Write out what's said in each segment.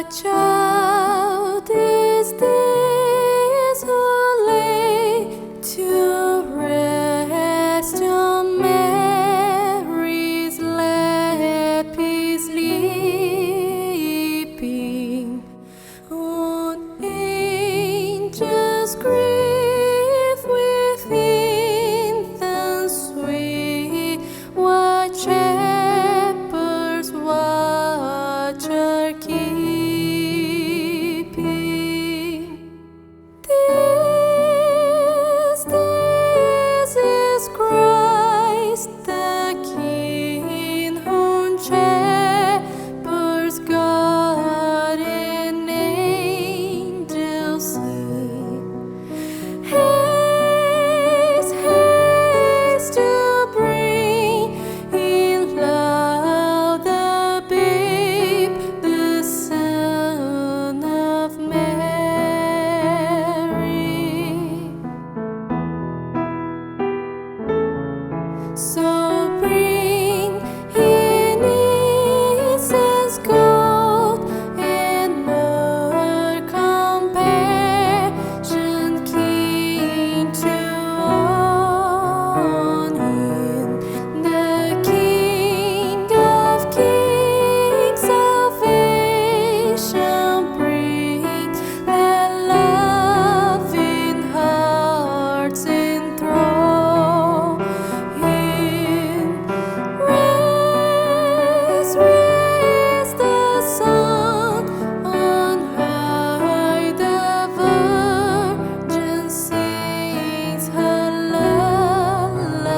child is this who lay to rest on Mary's lap is sleeping? On angels grieve with infants sweet, what shepherds watch are keeping. This is Christ the King, whom shepherds guard and angels sing. Haste, haste to bring in love the babe, the Son of Mary. So bring in incense, gold, and myrrh, compassion keen to own Him, the King of Kings, salvation brings, let loving hearts enthrall Him. Raise, raise the sun on high, the Virgin sings her lullaby.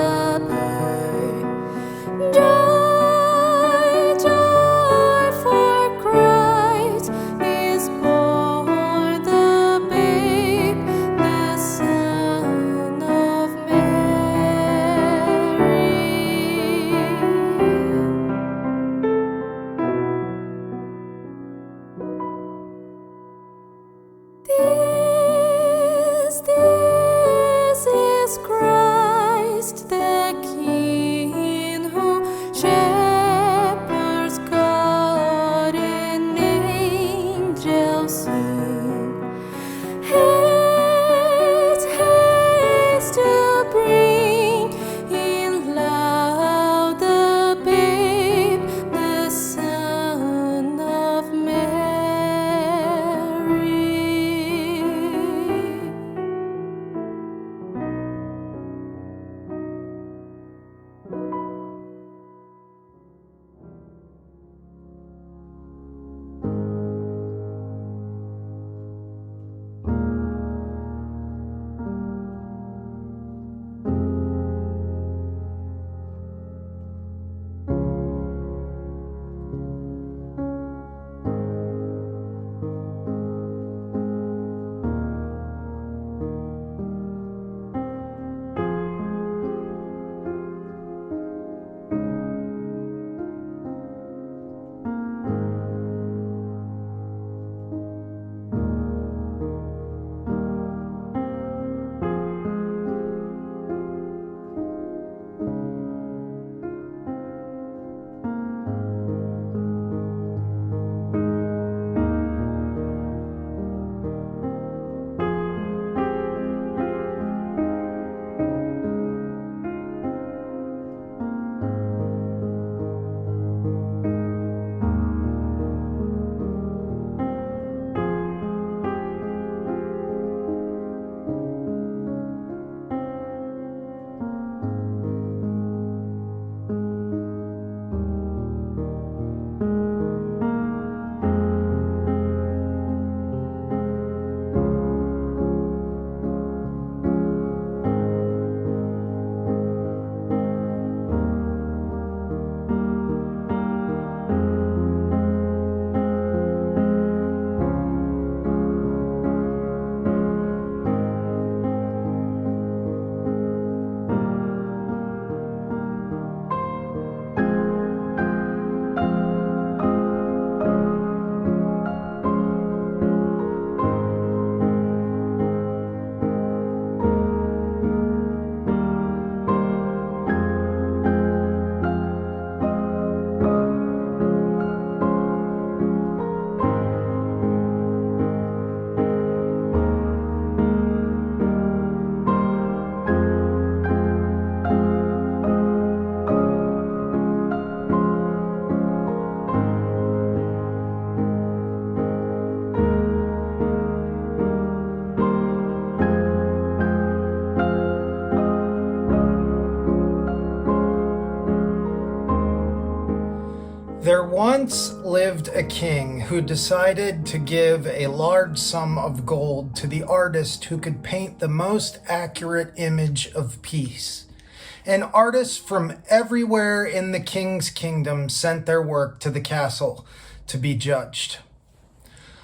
Joy, joy, for Christ is born, the babe, the Son of Mary. This is Christ the King, whom shepherds guard and angels sing. Haste, haste to bring in love the babe, the Son of Mary. There once lived a king who decided to give a large sum of gold to the artist who could paint the most accurate image of peace. And artists from everywhere in the king's kingdom sent their work to the castle to be judged.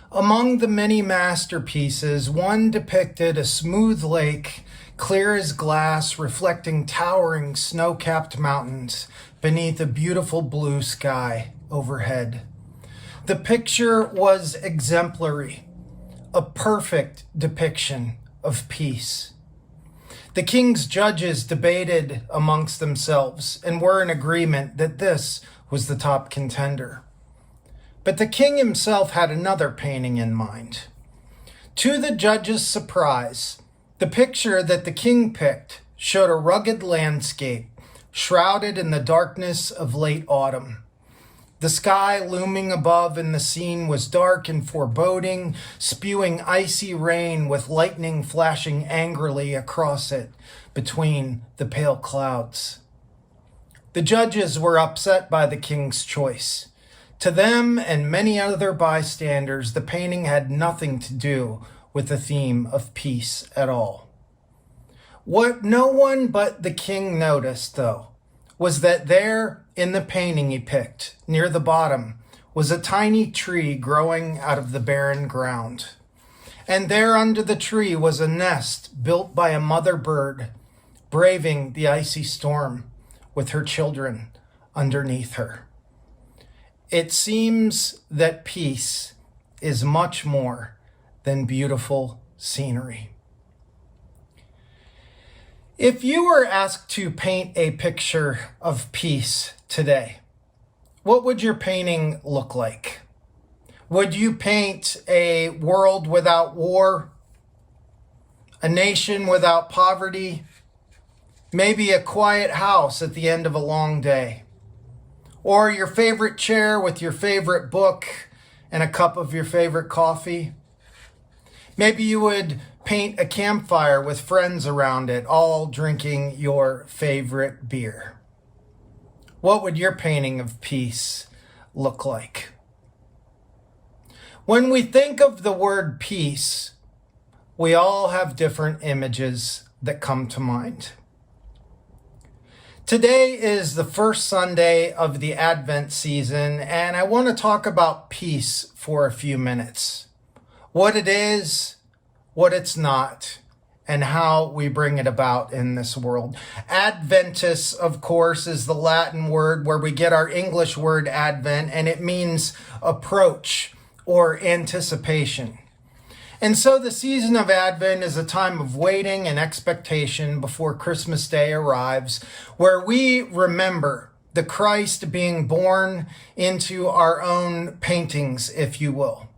Among the many masterpieces, one depicted a smooth lake, clear as glass, reflecting towering snow-capped mountains beneath a beautiful blue sky overhead. The picture was exemplary, a perfect depiction of peace. The king's judges debated amongst themselves and were in agreement that this was the top contender. But the king himself had another painting in mind. To the judges' surprise, the picture that the king picked showed a rugged landscape shrouded in the darkness of late autumn. The sky looming above and the scene was dark and foreboding, spewing icy rain with lightning flashing angrily across it between the pale clouds. The judges were upset by the king's choice. To them and many other bystanders, the painting had nothing to do with the theme of peace at all. What no one but the king noticed, though, was that there in the painting he picked, near the bottom, was a tiny tree growing out of the barren ground. And there under the tree was a nest built by a mother bird, braving the icy storm with her children underneath her. It seems that peace is much more than beautiful scenery. If you were asked to paint a picture of peace today, what would your painting look like? Would you paint a world without war, a nation without poverty, maybe a quiet house at the end of a long day, or your favorite chair with your favorite book and a cup of your favorite coffee? Maybe you would paint a campfire with friends around it, all drinking your favorite beer. What would your painting of peace look like? When we think of the word peace, we all have different images that come to mind. Today is the first Sunday of the Advent season, and I want to talk about peace for a few minutes. What it is, what it's not, and how we bring it about in this world. Adventus, of course, is the Latin word where we get our English word Advent, and it means approach or anticipation. And so the season of Advent is a time of waiting and expectation before Christmas Day arrives, where we remember the Christ being born into our own paintings, if you will,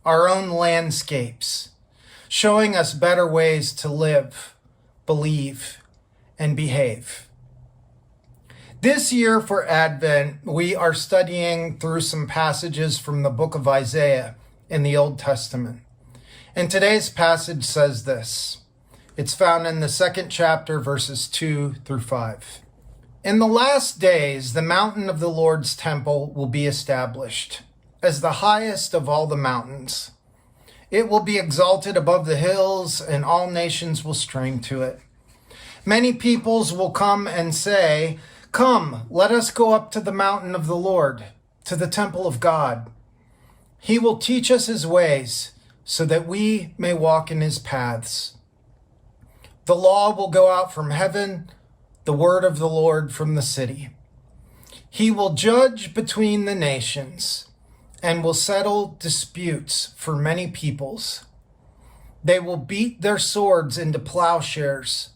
our own landscapes, showing us better ways to live, believe, and behave. This year for Advent, we are studying through some passages from the book of Isaiah in the Old Testament. And today's passage says this. It's found in the second chapter, verses 2 through 5. In the last days, the mountain of the Lord's temple will be established as the highest of all the mountains. It will be exalted above the hills, and all nations will strain to it. Many peoples will come and say, "Come, let us go up to the mountain of the Lord, to the temple of God. He will teach us his ways, so that we may walk in his paths." The law will go out from heaven, the word of the Lord from the city. He will judge between the nations and will settle disputes for many peoples. They will beat their swords into plowshares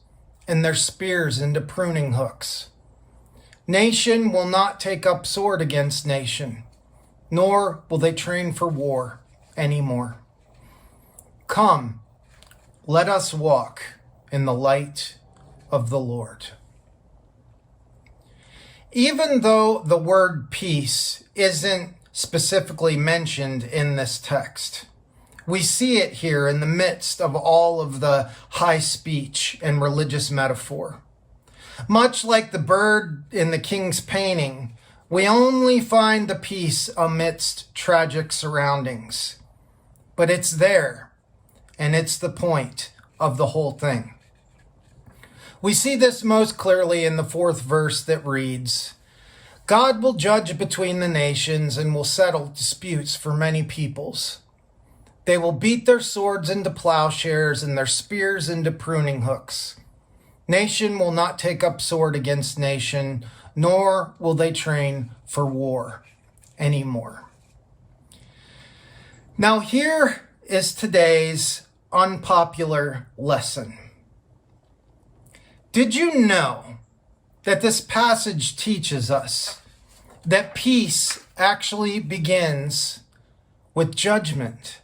and their spears into pruning hooks. Nation will not take up sword against nation, nor will they train for war anymore. Come, let us walk in the light of the Lord. Even though the word peace isn't specifically mentioned in this text, we see it here in the midst of all of the high speech and religious metaphor. Much like the bird in the king's painting, We only find the peace amidst tragic surroundings. But it's there, and it's the point of the whole thing. We see this most clearly in the 4th verse that reads, God will judge between the nations and will settle disputes for many peoples. They will beat their swords into plowshares and their spears into pruning hooks. Nation will not take up sword against nation, nor will they train for war anymore. Now here is today's unpopular lesson. Did you know that this passage teaches us that peace actually begins with judgment?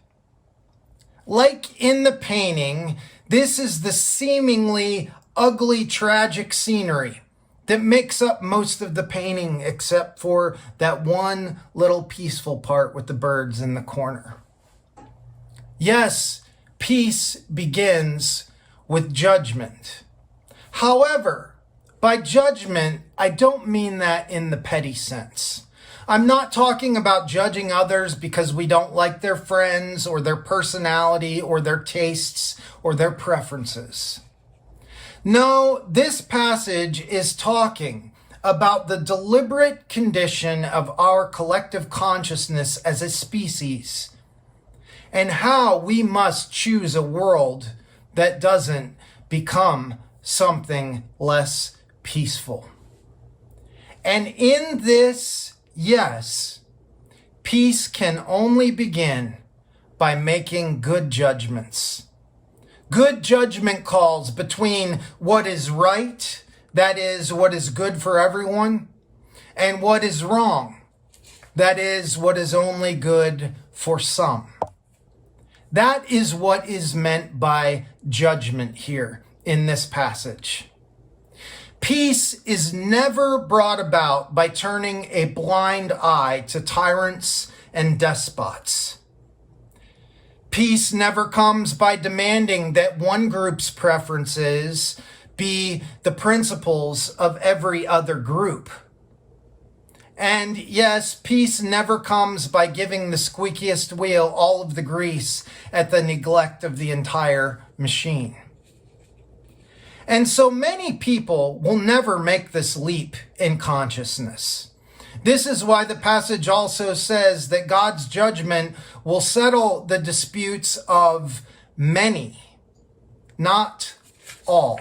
Like in the painting, this is the seemingly ugly, tragic scenery that makes up most of the painting except for that one little peaceful part with the birds in the corner. Yes, peace begins with judgment. However, by judgment, I don't mean that in the petty sense. I'm not talking about judging others because we don't like their friends or their personality or their tastes or their preferences. No, this passage is talking about the deliberate condition of our collective consciousness as a species and how we must choose a world that doesn't become something less peaceful. And in this, yes, peace can only begin by making good judgments. Good judgment calls between what is right, that is, what is good for everyone, and what is wrong, that is, what is only good for some. That is what is meant by judgment here in this passage. Peace is never brought about by turning a blind eye to tyrants and despots. Peace never comes by demanding that one group's preferences be the principles of every other group. And yes, peace never comes by giving the squeakiest wheel all of the grease at the neglect of the entire machine. And so many people will never make this leap in consciousness. This is why the passage also says that God's judgment will settle the disputes of many, not all.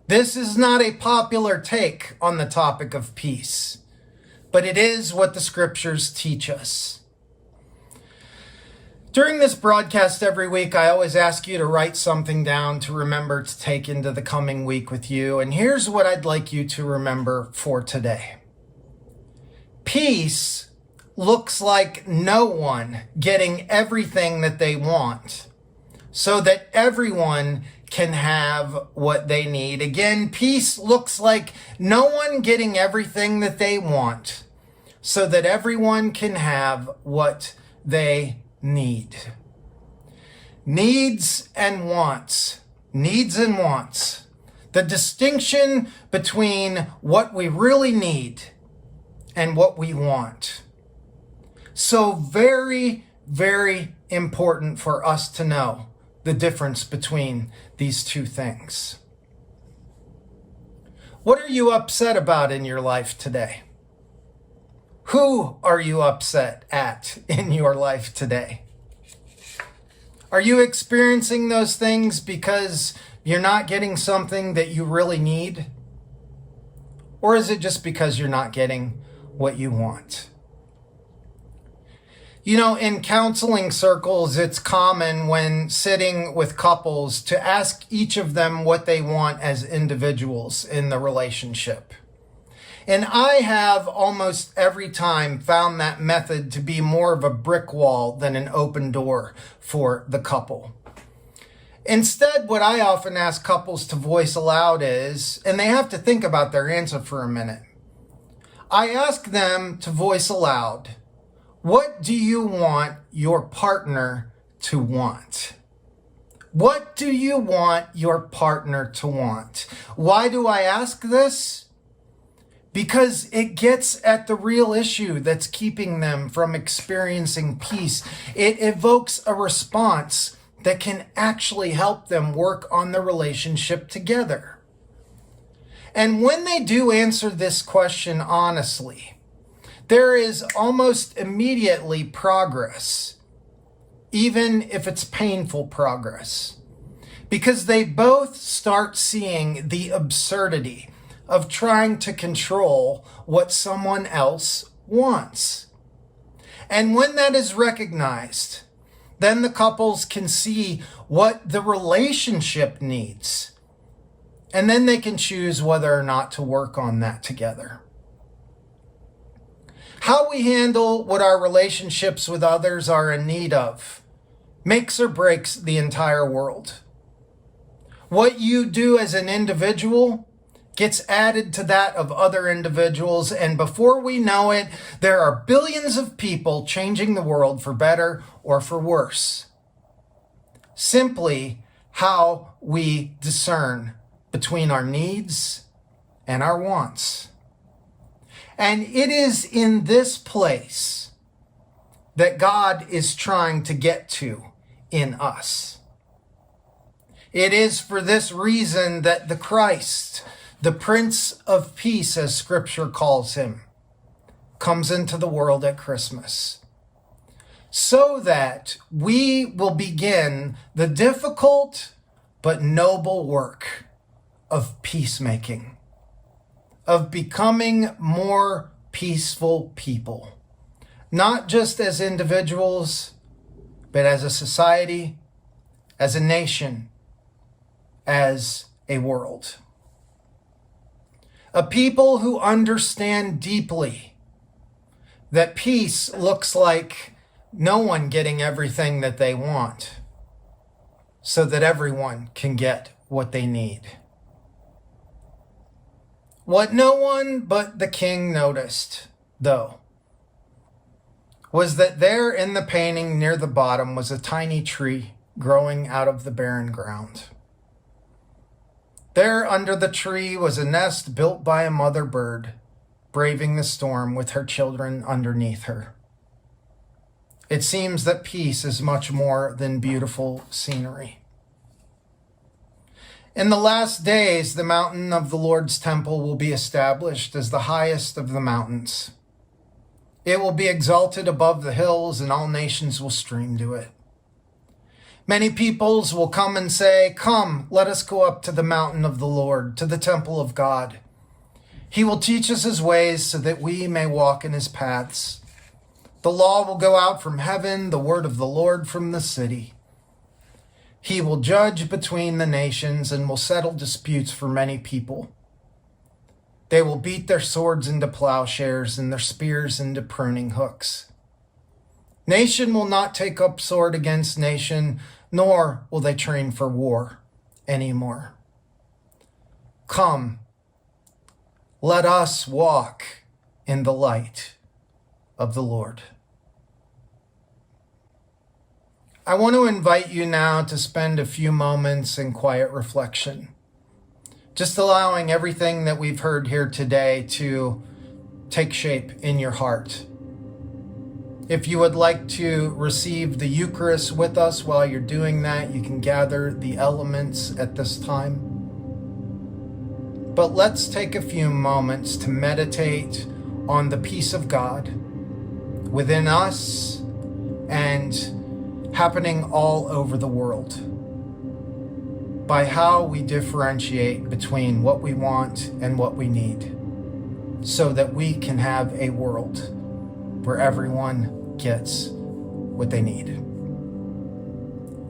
This is not a popular take on the topic of peace, but it is what the scriptures teach us. During this broadcast every week, I always ask you to write something down to remember to take into the coming week with you. And here's what I'd like you to remember for today. Peace looks like no one getting everything that they want so that everyone can have what they need. Again, peace looks like no one getting everything that they want so that everyone can have what they need. Needs and wants. Needs and wants. The distinction between what we really need and what we want. So very, very important for us to know the difference between these two things. What are you upset about in your life today? Who are you upset at in your life today? Are you experiencing those things because you're not getting something that you really need? Or is it just because you're not getting what you want? You know, in counseling circles, it's common when sitting with couples to ask each of them what they want as individuals in the relationship. And I have almost every time found that method to be more of a brick wall than an open door for the couple. Instead, what I often ask couples to voice aloud is, and they have to think about their answer for a minute. I ask them to voice aloud, what do you want your partner to want? What do you want your partner to want? Why do I ask this? because it gets at the real issue that's keeping them from experiencing peace. It evokes a response that can actually help them work on the relationship together. And when they do answer this question honestly, there is almost immediately progress, even if it's painful progress, because they both start seeing the absurdity of trying to control what someone else wants. And when that is recognized, then the couples can see what the relationship needs. And then they can choose whether or not to work on that together. How we handle what our relationships with others are in need of makes or breaks the entire world. What you do as an individual gets added to that of other individuals, and before we know it, there are billions of people changing the world for better or for worse. Simply how we discern between our needs and our wants. And it is in this place that God is trying to get to in us. It is for this reason that the Christ, the Prince of Peace, as Scripture calls him, comes into the world at Christmas, so that we will begin the difficult but noble work of peacemaking, of becoming more peaceful people, not just as individuals, but as a society, as a nation, as a world. A people who understand deeply that peace looks like no one getting everything that they want, so that everyone can get what they need. What no one but the king noticed, though, was that there in the painting near the bottom was a tiny tree growing out of the barren ground. There under the tree was a nest built by a mother bird, braving the storm with her children underneath her. It seems that peace is much more than beautiful scenery. In the last days, the mountain of the Lord's temple will be established as the highest of the mountains. It will be exalted above the hills, and all nations will stream to it. Many peoples will come and say, "Come, let us go up to the mountain of the Lord, to the temple of God. He will teach us his ways so that we may walk in his paths. The law will go out from heaven, the word of the Lord from the city. He will judge between the nations and will settle disputes for many people. They will beat their swords into plowshares and their spears into pruning hooks. Nation will not take up sword against nation, nor will they train for war anymore. Come, let us walk in the light of the Lord." I want to invite you now to spend a few moments in quiet reflection, just allowing everything that we've heard here today to take shape in your heart. If you would like to receive the Eucharist with us while you're doing that, you can gather the elements at this time. But let's take a few moments to meditate on the peace of God within us and happening all over the world, by how we differentiate between what we want and what we need, so that we can have a world where everyone gets what they need.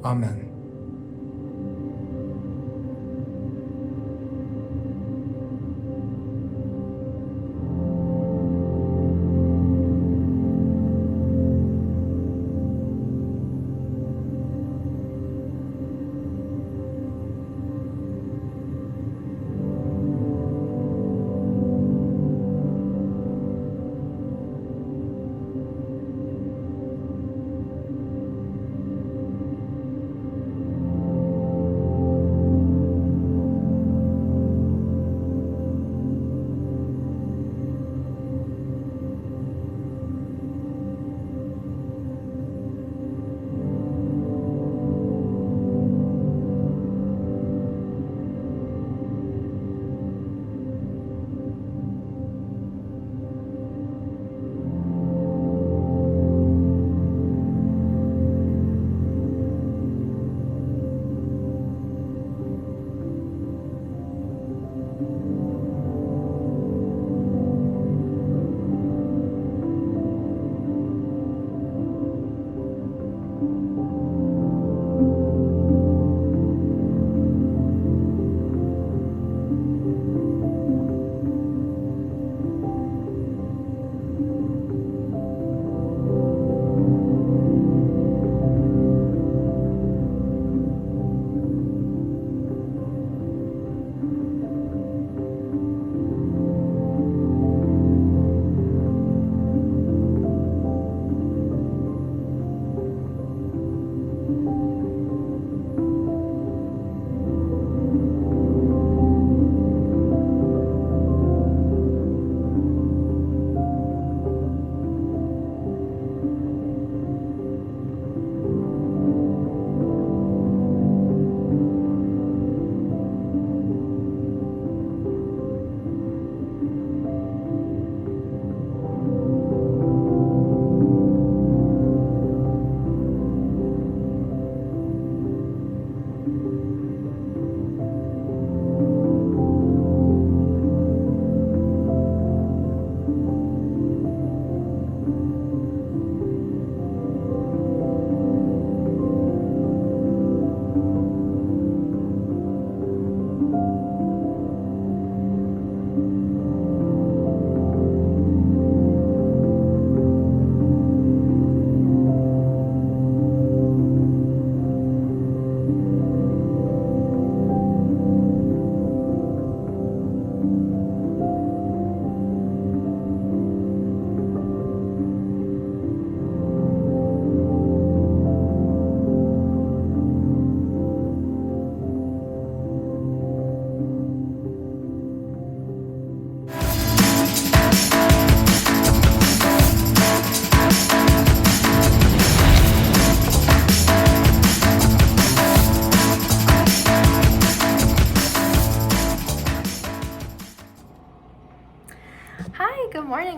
Amen.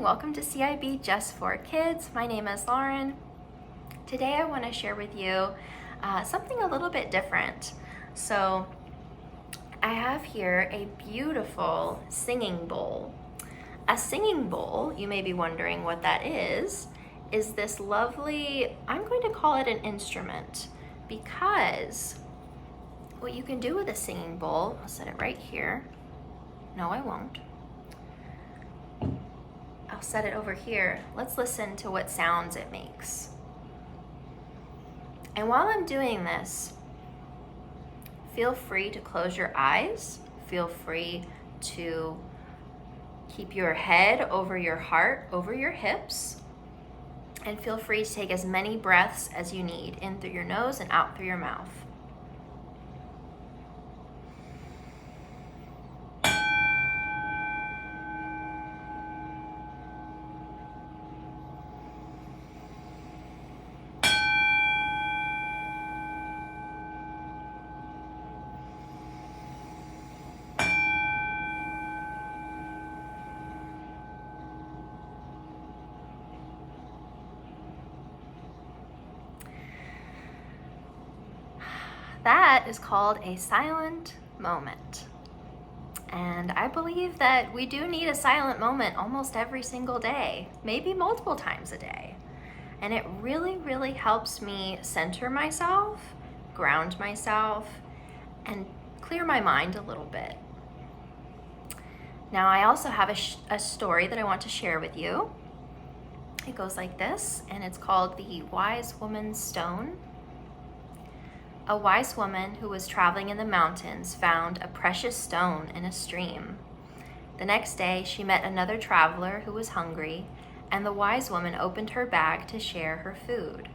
welcome to CIB Just for Kids. My name is Lauren. Today I want to share with you something a little bit different. So I have here a beautiful singing bowl. A singing bowl, you may be wondering what that is this lovely, I'm going to call it an instrument, because what you can do with a singing bowl, I'll set it right here. No, I won't. I'll set it over here. Let's listen to what sounds it makes. And while I'm doing this, feel free to close your eyes. Feel free to keep your head over your heart, over your hips. And feel free to take as many breaths as you need, in through your nose and out through your mouth. That is called a silent moment. And I believe that we do need a silent moment almost every single day, maybe multiple times a day. And it really, really helps me center myself, ground myself, and clear my mind a little bit. Now, I also have a story that I want to share with you. It goes like this, and it's called The Wise Woman's Stone. A wise woman who was traveling in the mountains found a precious stone in a stream. The next day, she met another traveler who was hungry, and the wise woman opened her bag to share her food.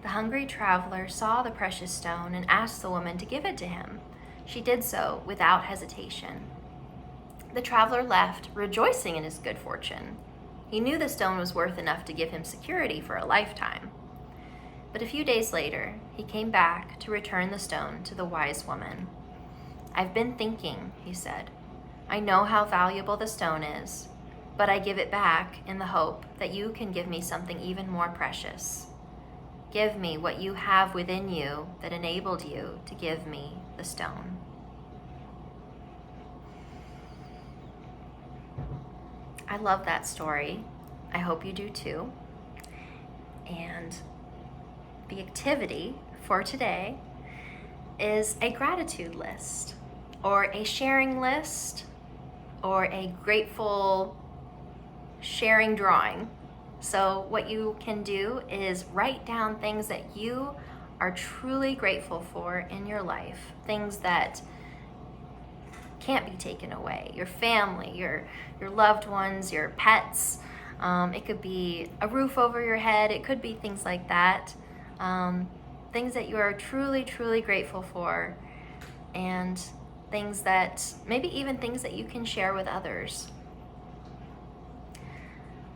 The hungry traveler saw the precious stone and asked the woman to give it to him. She did so without hesitation. The traveler left, rejoicing in his good fortune. He knew the stone was worth enough to give him security for a lifetime. But a few days later, he came back to return the stone to the wise woman. "I've been thinking," he said. "I know how valuable the stone is, but I give it back in the hope that you can give me something even more precious. Give me what you have within you that enabled you to give me the stone." I love that story. I hope you do too. And the activity for today is a gratitude list, or a sharing list, or a grateful sharing drawing. So what you can do is write down things that you are truly grateful for in your life, things that can't be taken away. Your family, your loved ones, your pets. It could be a roof over your head. It could be things like that. Things that you are truly, truly grateful for, and things that, maybe even things that you can share with others.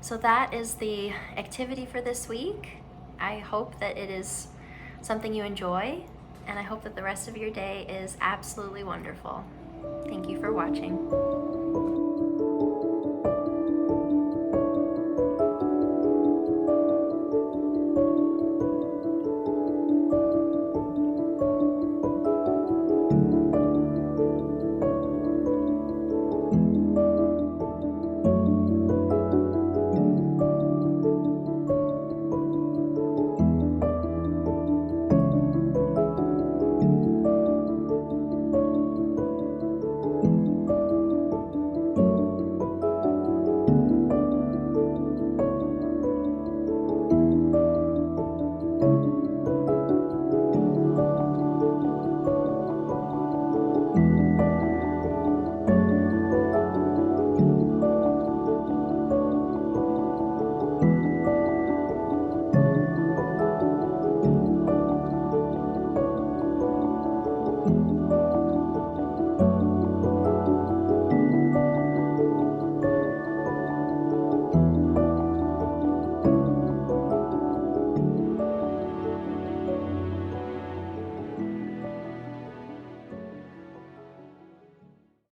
So that is the activity for this week. I hope that it is something you enjoy, and I hope that the rest of your day is absolutely wonderful. Thank you for watching.